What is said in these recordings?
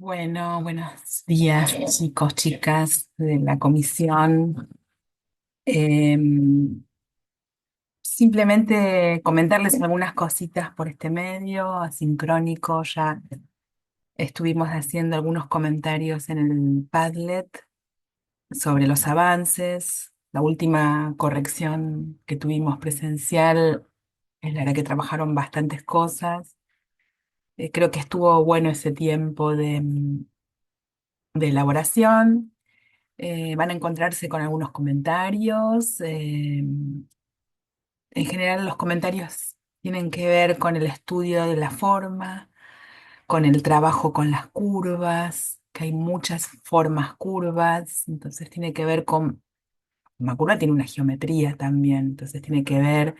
Bueno, buenos días, chicos, chicas de la comisión. Em, Simplemente comentarles algunas cositas por este medio, asincrónico. Ya estuvimos haciendo algunos comentarios en el Padlet sobre los avances. La última corrección que tuvimos presencial es la que trabajaron bastantes cosas. Creo que estuvo bueno ese tiempo de elaboración. Van a encontrarse con algunos comentarios. En general, los comentarios tienen que ver con el estudio de la forma, con el trabajo con las curvas, que hay muchas formas curvas, entonces tiene que ver con una curva tiene una geometría también, entonces tiene que ver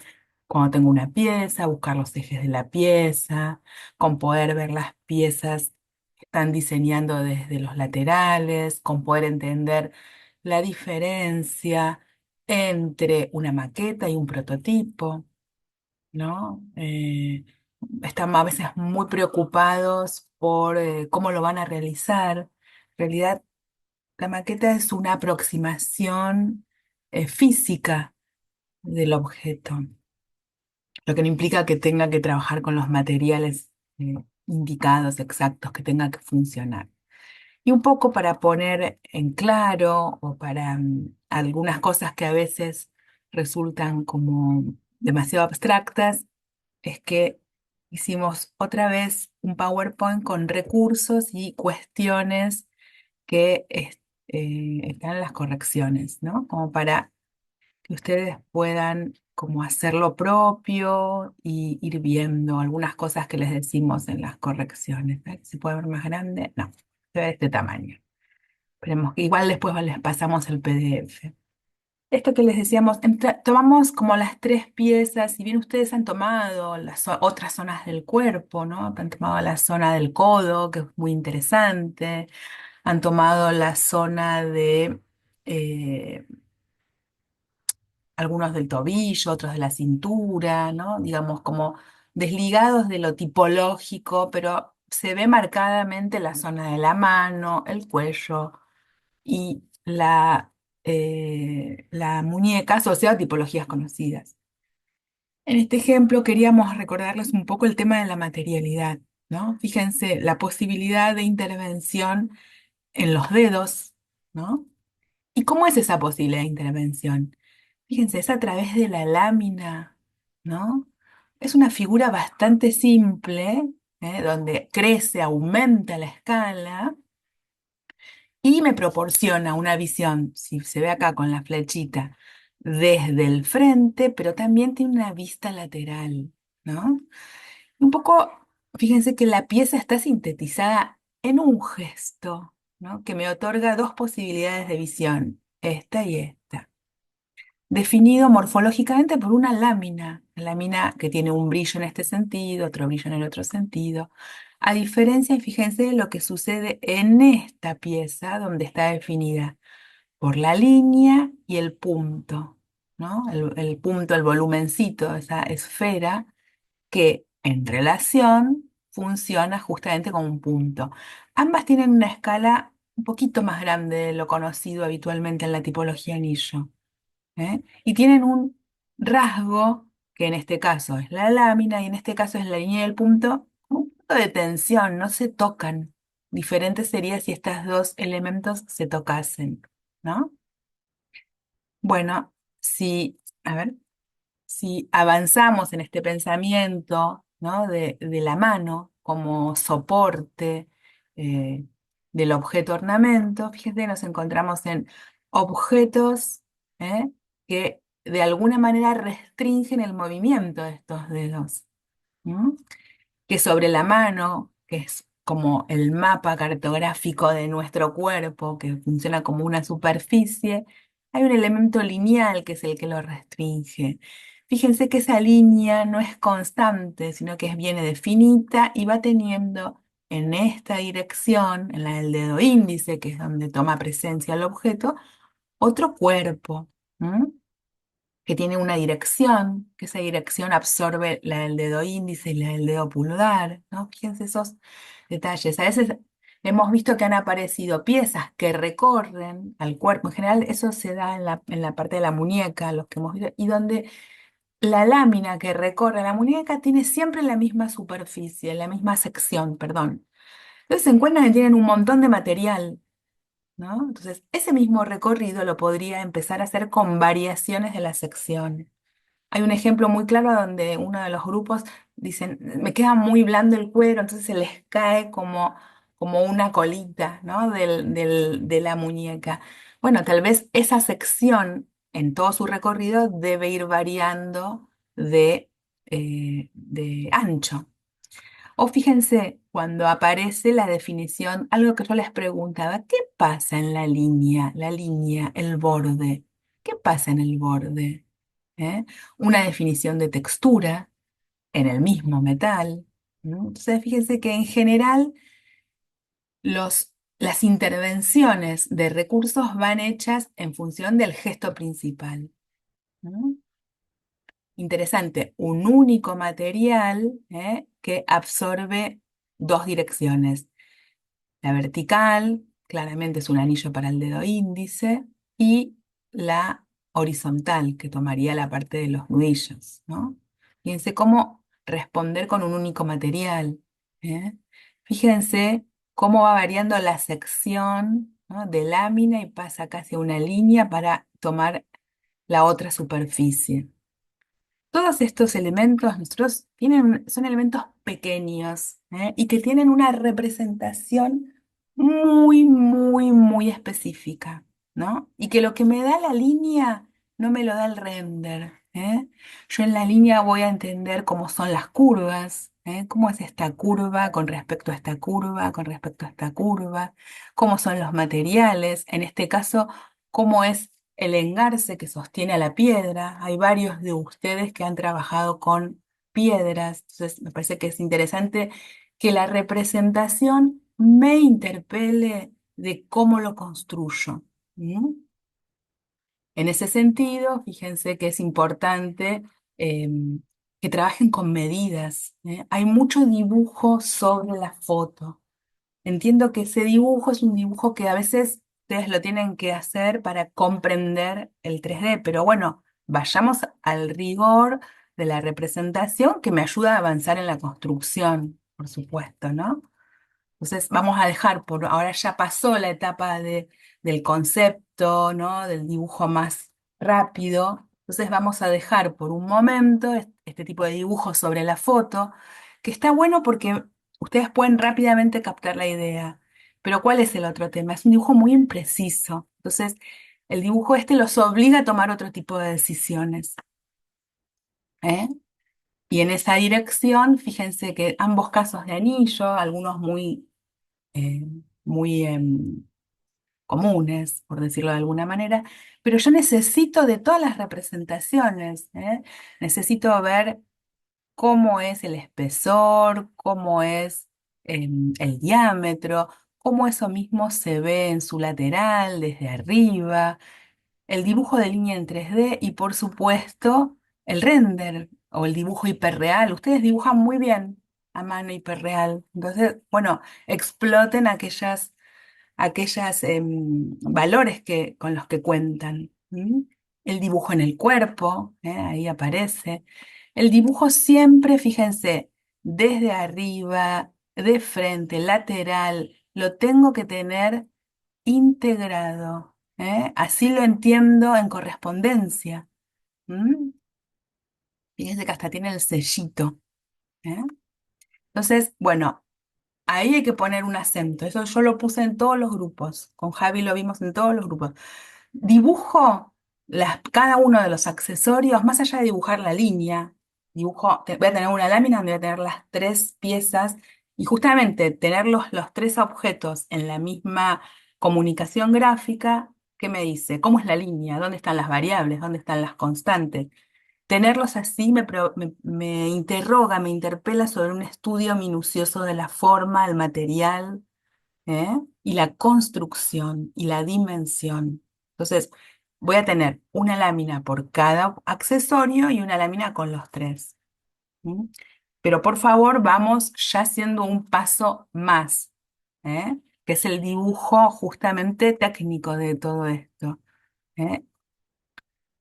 cuando tengo una pieza, buscar los ejes de la pieza, con poder ver las piezas que están diseñando desde los laterales, con poder entender la diferencia entre una maqueta y un prototipo, ¿no? Están a veces muy preocupados por cómo lo van a realizar. En realidad, la maqueta es una aproximación física del objeto, lo que no implica que tenga que trabajar con los materiales indicados, exactos, que tenga que funcionar. Y un poco para poner en claro o para algunas cosas que a veces resultan como demasiado abstractas, es que hicimos otra vez un PowerPoint con recursos y cuestiones que están en las correcciones, ¿no? Como para que ustedes puedan como hacer lo propio y ir viendo algunas cosas que les decimos en las correcciones. ¿Se puede ver más grande? No, se ve de este tamaño. Esperemos que igual después les pasamos el PDF. Esto que les decíamos, tomamos como las tres piezas, si bien ustedes han tomado las otras zonas del cuerpo, ¿no? Han tomado la zona del codo, que es muy interesante, han tomado la zona de eh, algunos del tobillo, otros de la cintura, ¿no? Digamos, como desligados de lo tipológico, pero se ve marcadamente la zona de la mano, el cuello y la muñeca asociada a tipologías conocidas. En este ejemplo queríamos recordarles un poco el tema de la materialidad, ¿no? Fíjense, la posibilidad de intervención en los dedos, ¿no? ¿Y cómo es esa posible intervención? Fíjense, es a través de la lámina, ¿no? Es una figura bastante simple, donde crece, aumenta la escala y me proporciona una visión, si se ve acá con la flechita, desde el frente, pero también tiene una vista lateral, ¿no? Un poco, fíjense que la pieza está sintetizada en un gesto, ¿no? Que me otorga dos posibilidades de visión, esta y esta. Definido morfológicamente por una lámina que tiene un brillo en este sentido, otro brillo en el otro sentido. A diferencia, fíjense, de lo que sucede en esta pieza, donde está definida por la línea y el punto, ¿no? El punto, el volumencito, esa esfera que en relación funciona justamente como un punto. Ambas tienen una escala un poquito más grande de lo conocido habitualmente en la tipología anillo, ¿eh? Y tienen un rasgo que en este caso es la lámina y en este caso es la línea del punto, un punto de tensión, no se tocan. Diferente sería si estos dos elementos se tocasen, ¿no? Bueno, a ver. Si avanzamos en este pensamiento, ¿no? de la mano como soporte eh, del objeto ornamento, fíjate, nos encontramos en objetos ¿eh? que de alguna manera restringen el movimiento de estos dedos. ¿M? Que sobre la mano, que es como el mapa cartográfico de nuestro cuerpo, que funciona como una superficie, hay un elemento lineal que es el que lo restringe. Fíjense que esa línea no es constante, sino que viene definida y va teniendo en esta dirección, en la del dedo índice, que es donde toma presencia el objeto, otro cuerpo que tiene una dirección, que esa dirección absorbe la del dedo índice y la del dedo pulgar, ¿no? Fíjense esos detalles. A veces Hemos visto que han aparecido piezas que recorren al cuerpo. En general, eso se da en la parte de la muñeca, los que hemos visto, y donde la lámina que recorre la muñeca tiene siempre la misma superficie, la misma sección, perdón. Entonces se encuentran que tienen un montón de material, ¿no? Entonces, ese mismo recorrido lo podría empezar a hacer con variaciones de la sección. Hay un ejemplo muy claro donde uno de los grupos dicen, me queda muy blando el cuero, entonces se les cae como una colita, ¿no? De la muñeca. Bueno, tal vez esa sección en todo su recorrido debe ir variando de ancho. O fíjense, cuando aparece la definición, algo que yo les preguntaba, ¿qué pasa en la línea, el borde? ¿Qué pasa en el borde? ¿Eh? Una definición de textura en el mismo metal, ¿no? Entonces, fíjense que en general las intervenciones de recursos van hechas en función del gesto principal, ¿no? Interesante, un único material, que absorbe dos direcciones. La vertical, claramente es un anillo para el dedo índice, y la horizontal, que tomaría la parte de los nudillos, ¿no? Fíjense cómo responder con un único material, ¿eh? Fíjense cómo va variando la sección, ¿no? De lámina y pasa casi a una línea para tomar la otra superficie. Todos estos elementos nosotros son elementos pequeños, y que tienen una representación muy, muy, muy específica, ¿no? Y que lo que me da la línea no me lo da el render, ¿eh? Yo en la línea voy a entender cómo son las curvas, cómo es esta curva con respecto a esta curva, con respecto a esta curva, cómo son los materiales, en este caso, cómo es el engarce que sostiene a la piedra. Hay varios de ustedes que han trabajado con piedras, entonces me parece que es interesante que la representación me interpele de cómo lo construyo. ¿Mm? En ese sentido, fíjense que es importante que trabajen con medidas, ¿eh? Hay mucho dibujo sobre la foto. Entiendo que ese dibujo es un dibujo que a veces ustedes lo tienen que hacer para comprender el 3D, pero bueno, vayamos al rigor de la representación que me ayuda a avanzar en la construcción, por supuesto, ¿no? Entonces vamos a dejar por ahora, ya pasó la etapa del concepto, ¿no? Del dibujo más rápido. Entonces vamos a dejar por un momento este tipo de dibujo sobre la foto, que está bueno porque ustedes pueden rápidamente captar la idea. Pero ¿cuál es el otro tema? Es un dibujo muy impreciso. Entonces, el dibujo este los obliga a tomar otro tipo de decisiones, ¿eh? Y en esa dirección, fíjense que ambos casos de anillo, algunos eh, muy comunes, por decirlo de alguna manera, pero yo necesito de todas las representaciones, ¿eh? Necesito ver cómo es el espesor, cómo es el diámetro, cómo eso mismo se ve en su lateral, desde arriba, el dibujo de línea en 3D y por supuesto el render o el dibujo hiperreal. Ustedes dibujan muy bien a mano hiperreal. Entonces, bueno, exploten aquellas valores con los que cuentan. ¿M? El dibujo en el cuerpo, ahí aparece. El dibujo siempre, fíjense, desde arriba, de frente, lateral, lo tengo que tener integrado. Así lo entiendo en correspondencia. ¿M? Fíjense que hasta tiene el sellito. ¿Eh? Entonces, bueno. Ahí hay que poner un acento. Eso yo lo puse en todos los grupos. Con Javi lo vimos en todos los grupos. Dibujo cada uno de los accesorios, más allá de dibujar la línea. Voy a tener una lámina donde voy a tener las tres piezas y justamente tener los tres objetos en la misma comunicación gráfica. ¿Qué me dice? ¿Cómo es la línea? ¿Dónde están las variables? ¿Dónde están las constantes? Tenerlos así me interroga, me interpela sobre un estudio minucioso de la forma, el material, ¿eh? Y la construcción y la dimensión. Entonces, voy a tener una lámina por cada accesorio y una lámina con los tres. ¿M? Pero por favor, vamos ya haciendo un paso más, ¿eh? que es el dibujo justamente técnico de todo esto. ¿Eh?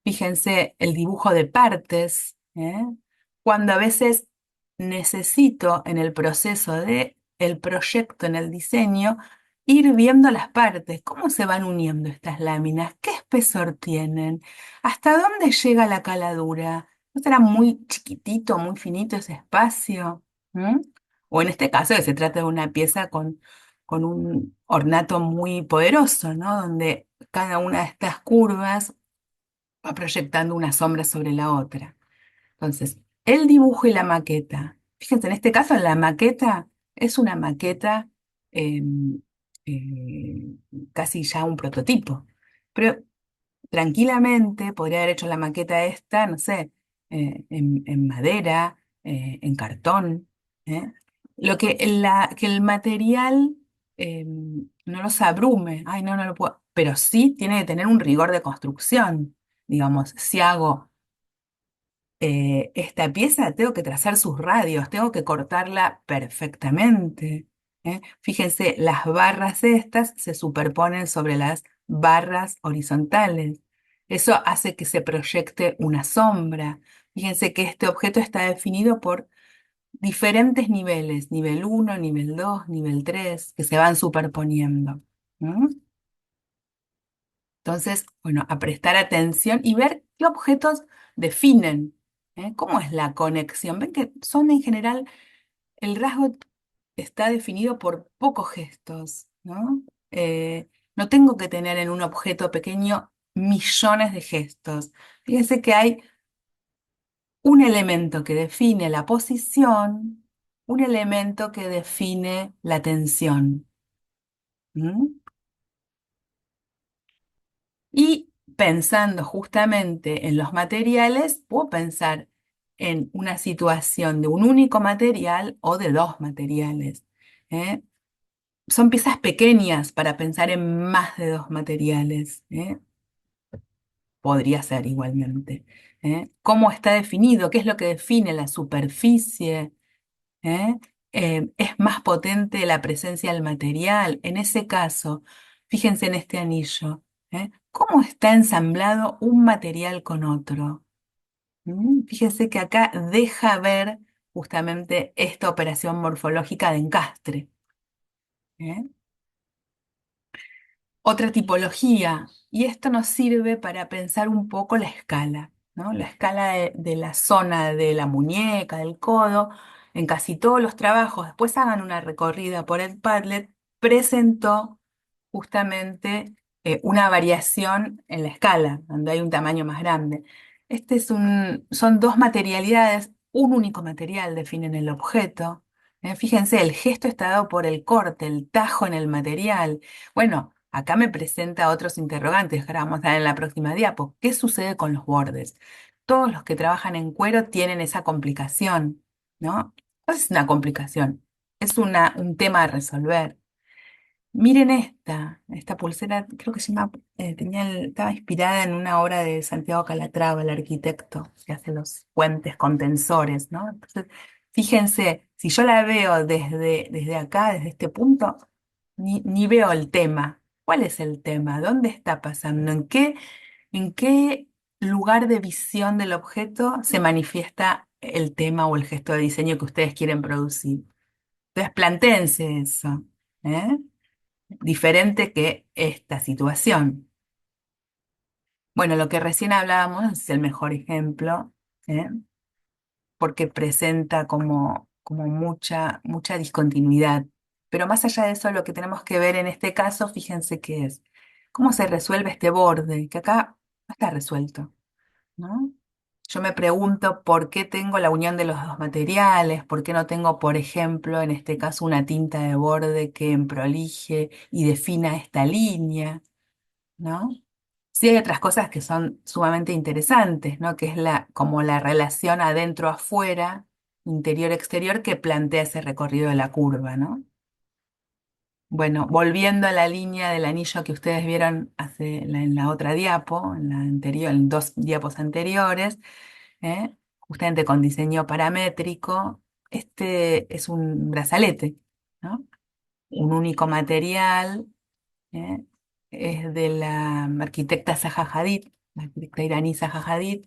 Fíjense el dibujo de partes, ¿eh? Cuando a veces necesito en el proceso de el proyecto, en el diseño, ir viendo las partes, cómo se van uniendo estas láminas, qué espesor tienen, hasta dónde llega la caladura. ¿No será muy chiquitito, muy finito ese espacio? ¿Mm? O en este caso que se trata de una pieza con un ornato muy poderoso, ¿no? Donde cada una de estas curvas va proyectando una sombra sobre la otra. Entonces, el dibujo y la maqueta. Fíjense, en este caso la maqueta es una maqueta eh, eh, casi ya un prototipo. Pero tranquilamente podría haber hecho la maqueta esta, no sé, en madera, en cartón. ¿Eh? Lo que, que el material no los abrume. Ay, no, no lo puedo. Pero sí tiene que tener un rigor de construcción. Digamos, si hago esta pieza, tengo que trazar sus radios, tengo que cortarla perfectamente. ¿Eh? Fíjense, las barras estas se superponen sobre las barras horizontales. Eso hace que se proyecte una sombra. Fíjense que este objeto está definido por diferentes niveles, nivel uno, nivel 2, nivel 3, que se van superponiendo. ¿Mm? Entonces, bueno, a prestar atención y ver qué objetos definen, ¿eh? ¿Cómo es la conexión? Ven que son en general, el rasgo está definido por pocos gestos, ¿no? No tengo que tener en un objeto pequeño millones de gestos. Fíjense que hay un elemento que define la posición, un elemento que define la tensión. ¿Mm? Y pensando justamente en los materiales, puedo pensar en una situación de un único material o de dos materiales. ¿Eh? Son piezas pequeñas para pensar en más de dos materiales. ¿Eh? Podría ser igualmente. ¿Eh? ¿Cómo está definido? ¿Qué es lo que define la superficie? ¿Eh? ¿Es más potente la presencia del material? En ese caso, fíjense en este anillo, ¿eh? ¿Cómo está ensamblado un material con otro? Fíjense que acá deja ver justamente esta operación morfológica de encastre. ¿Eh? Otra tipología, y esto nos sirve para pensar un poco la escala, ¿no? La escala de la zona de la muñeca, del codo, en casi todos los trabajos, después hagan una recorrida por el Padlet, presentó justamente una variación en la escala, donde hay un tamaño más grande. Son dos materialidades, un único material definen el objeto. Fíjense, el gesto está dado por el corte, el tajo en el material. Bueno, acá me presenta otros interrogantes que ahora vamos a ver en la próxima diapo. ¿Qué sucede con los bordes? Todos los que trabajan en cuero tienen esa complicación, ¿no? No es una complicación, es un tema a resolver. Miren esta pulsera, creo que se llama, estaba inspirada en una obra de Santiago Calatrava, el arquitecto que hace los puentes con tensores, ¿no? Entonces, fíjense, si yo la veo desde acá, desde este punto, ni veo el tema. ¿Cuál es el tema? ¿Dónde está pasando? En qué lugar de visión del objeto se manifiesta el tema o el gesto de diseño que ustedes quieren producir? Entonces, plantéense eso. ¿Eh? Diferente que esta situación. Bueno, lo que recién hablábamos es el mejor ejemplo, ¿eh? Porque presenta como mucha discontinuidad. Pero más allá de eso, lo que tenemos que ver en este caso, fíjense qué es, cómo se resuelve este borde, que acá no está resuelto, ¿no? Yo me pregunto por qué tengo la unión de los dos materiales, por qué no tengo, por ejemplo, en este caso, una tinta de borde que prolije y defina esta línea, ¿no? Sí hay otras cosas que son sumamente interesantes, ¿no? Que es como la relación adentro-afuera, interior-exterior, que plantea ese recorrido de la curva, ¿no? Bueno, volviendo a la línea del anillo que ustedes vieron en la otra diapo, en la anterior, en dos diapos anteriores, justamente con diseño paramétrico, este es un brazalete, ¿no? un único material, ¿eh? Es de la arquitecta Zaha Hadid, la arquitecta iraní Zaha Hadid,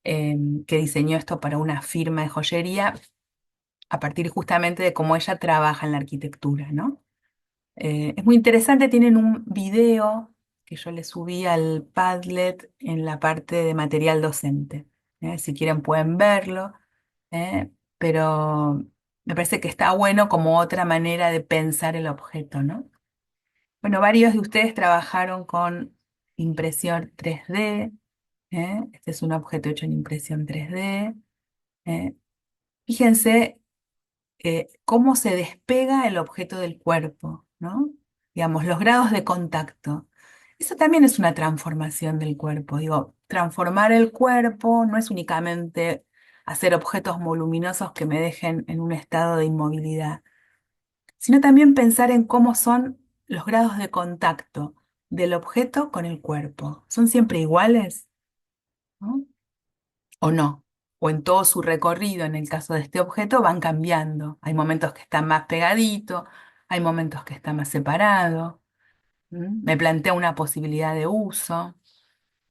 que diseñó esto para una firma de joyería a partir justamente de cómo ella trabaja en la arquitectura, ¿no? Es muy interesante, tienen un video que yo le subí al Padlet en la parte de material docente. Si quieren pueden verlo, pero me parece que está bueno como otra manera de pensar el objeto, ¿no? Bueno, varios de ustedes trabajaron con impresión 3D. Este es un objeto hecho en impresión 3D. ¿eh? Fíjense cómo se despega el objeto del cuerpo, ¿no? Digamos, los grados de contacto. Eso también es una transformación del cuerpo. Digo, transformar el cuerpo no es únicamente hacer objetos voluminosos que me dejen en un estado de inmovilidad, sino también pensar en cómo son los grados de contacto del objeto con el cuerpo. ¿Son siempre iguales? ¿No? ¿O no? O en todo su recorrido, en el caso de este objeto, van cambiando. Hay momentos que están más pegaditos, hay momentos que están más separados. Me plantea una posibilidad de uso.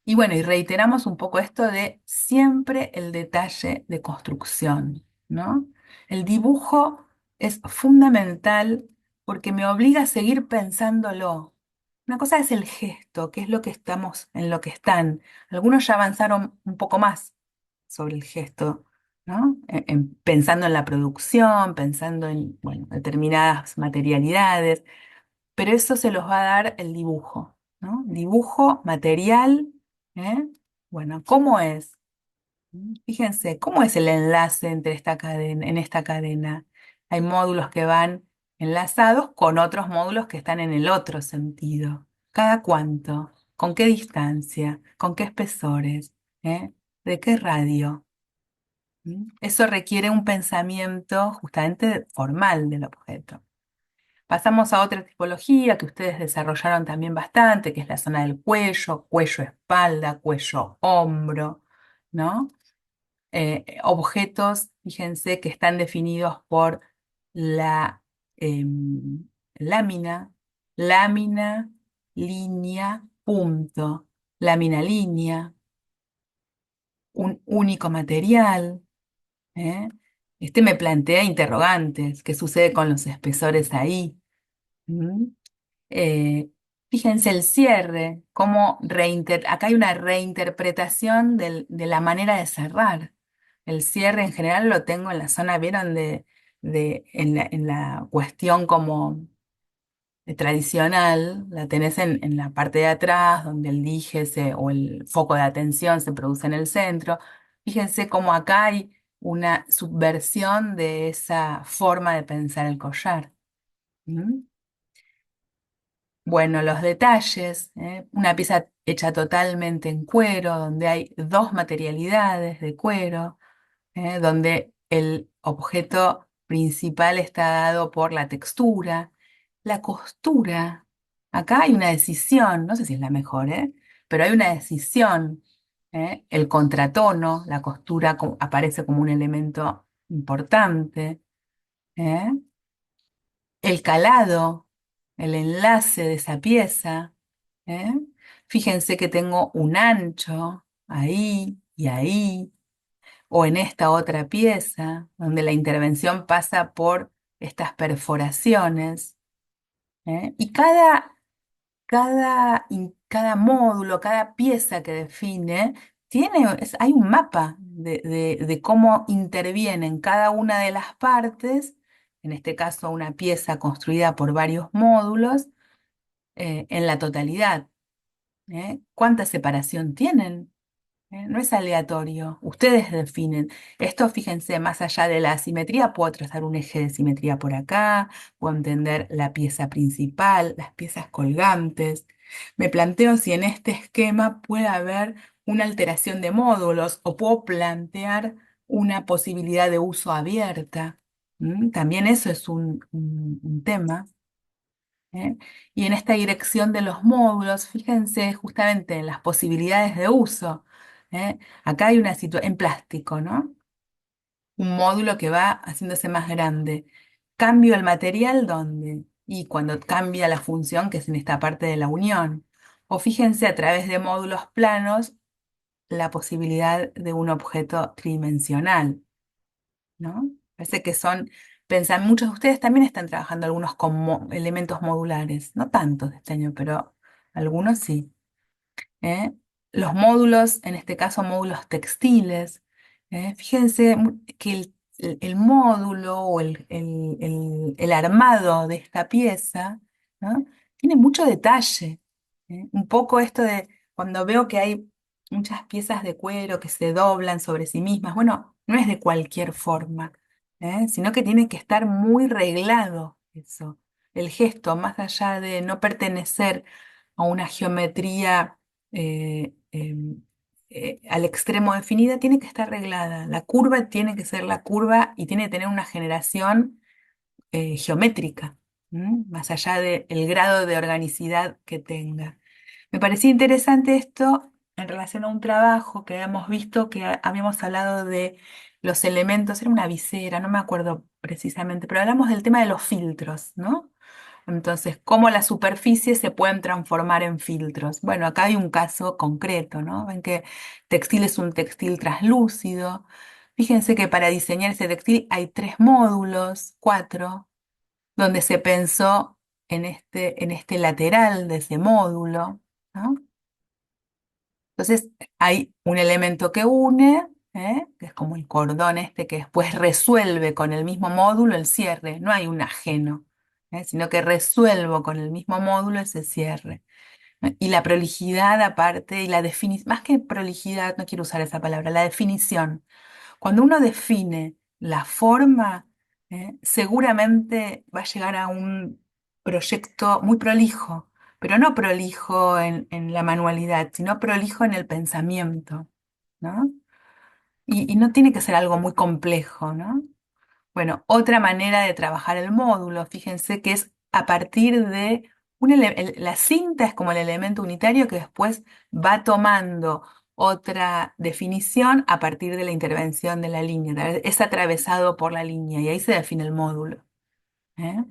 Y bueno, y reiteramos un poco esto de siempre el detalle de construcción, ¿no? El dibujo es fundamental porque me obliga a seguir pensándolo. Una cosa es el gesto, que es lo que estamos, en lo que están. Algunos ya avanzaron un poco más sobre el gesto, ¿no? Pensando en la producción, pensando en, bueno, determinadas materialidades, pero eso se los va a dar el dibujo, ¿no? Dibujo, material, ¿eh? Bueno, ¿cómo es? Fíjense, ¿cómo es el enlace entre esta cadena, en esta cadena? Hay módulos que van enlazados con otros módulos que están en el otro sentido. ¿Cada cuánto? ¿Con qué distancia? ¿Con qué espesores? ¿Eh? ¿De qué radio? Eso requiere un pensamiento justamente formal del objeto. Pasamos a otra tipología que ustedes desarrollaron también bastante, que es la zona del cuello, cuello-espalda, cuello-hombro, ¿no? Objetos, fíjense, que están definidos por la lámina, lámina, línea, punto, lámina, línea, un único material. ¿eh? Este me plantea interrogantes, ¿qué sucede con los espesores ahí? ¿Mm? Eh, Fíjense el cierre, acá hay una reinterpretación de la manera de cerrar. El cierre en general lo tengo en la zona, ¿vieron? En la cuestión como tradicional, la tenés en la parte de atrás, donde el dije o el foco de atención se produce en el centro. Fíjense cómo acá hay una subversión de esa forma de pensar el collar. ¿Mm? Bueno, los detalles, una pieza hecha totalmente en cuero, donde hay dos materialidades de cuero, donde el objeto principal está dado por la textura, la costura. Acá hay una decisión, no sé si es la mejor, pero hay una decisión. El contratono, la costura aparece como un elemento importante. ¿eh? El calado, el enlace de esa pieza. ¿eh? Fíjense que tengo un ancho ahí y ahí, o en esta otra pieza, donde la intervención pasa por estas perforaciones. Y cada módulo, cada pieza que define, hay un mapa de cómo intervienen cada una de las partes, en este caso una pieza construida por varios módulos, en la totalidad. ¿Cuánta separación tienen? No es aleatorio, ustedes definen. Esto, fíjense, más allá de la asimetría, puedo trazar un eje de simetría por acá, puedo entender la pieza principal, las piezas colgantes. Me planteo si en este esquema puede haber una alteración de módulos o puedo plantear una posibilidad de uso abierta. También eso es un tema. ¿eh? Y en esta dirección de los módulos, fíjense justamente en las posibilidades de uso. Acá hay una situación en plástico, ¿no? Un módulo que va haciéndose más grande. Cambio el material, ¿dónde? y cuando cambia la función, que es en esta parte de la unión. O fíjense a través de módulos planos la posibilidad de un objeto tridimensional, ¿no? Parece que son, pensan, muchos de ustedes también están trabajando algunos con elementos modulares, no tantos este año, pero algunos sí. ¿Eh? Los módulos, en este caso módulos textiles, fíjense que el módulo o el armado de esta pieza, ¿no? Tiene mucho detalle. Un poco esto de cuando veo que hay muchas piezas de cuero que se doblan sobre sí mismas, bueno, no es de cualquier forma, sino que tiene que estar muy reglado eso. El gesto, más allá de no pertenecer a una geometría al extremo definida, tiene que estar reglada. La curva tiene que ser la curva y tiene que tener una generación geométrica, más allá del grado de organicidad que tenga. Me parecía interesante esto en relación a un trabajo que habíamos visto, que habíamos hablado de los elementos, era una visera, no me acuerdo precisamente, pero hablamos del tema de los filtros, ¿no? Entonces, cómo las superficies se pueden transformar en filtros. Bueno, acá hay un caso concreto, ¿no? Ven que textil es un textil translúcido. Fíjense que para diseñar ese textil hay tres módulos, cuatro, donde se pensó en este lateral de ese módulo, ¿no? Entonces, hay un elemento que une, que es como el cordón este que después resuelve con el mismo módulo el cierre. No hay un ajeno, sino que resuelvo con el mismo módulo ese cierre. Y la prolijidad aparte, y la definición, más que prolijidad, no quiero usar esa palabra, la definición. Cuando uno define la forma, seguramente va a llegar a un proyecto muy prolijo, pero no prolijo en la manualidad, sino prolijo en el pensamiento, ¿no? Y no tiene que ser algo muy complejo, ¿no? Bueno, otra manera de trabajar el módulo, fíjense que es a partir de la cinta es como el elemento unitario que después va tomando otra definición a partir de la intervención de la línea. Es atravesado por la línea y ahí se define el módulo, ¿eh?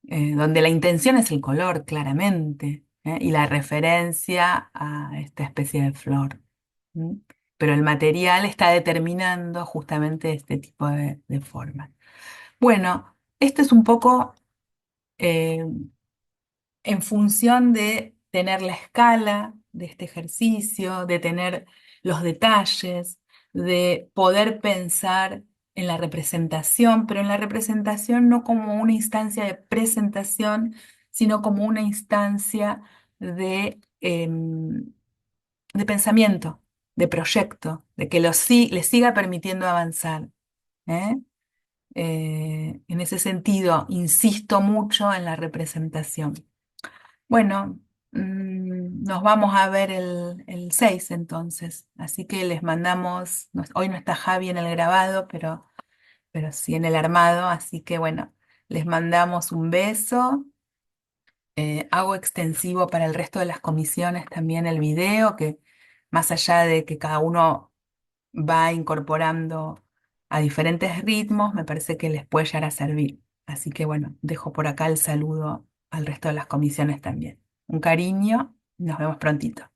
Donde la intención es el color, claramente, y la referencia a esta especie de flor. ¿Mm? Pero el material está determinando justamente este tipo de forma. Bueno, esto es un poco eh, en función de tener la escala de este ejercicio, de tener los detalles, de poder pensar en la representación, pero en la representación no como una instancia de presentación, sino como una instancia de pensamiento, de proyecto, de que le siga permitiendo avanzar. ¿Eh? En ese sentido, insisto mucho en la representación. Bueno, nos vamos a ver el 6 entonces, así que les mandamos, hoy no está Javi en el grabado, pero sí en el armado, así que bueno, les mandamos un beso. Hago extensivo para el resto de las comisiones también el video, que más allá de que cada uno va incorporando a diferentes ritmos, me parece que les puede llegar a servir. Así que bueno, dejo por acá el saludo al resto de las comisiones también. Un cariño, nos vemos prontito.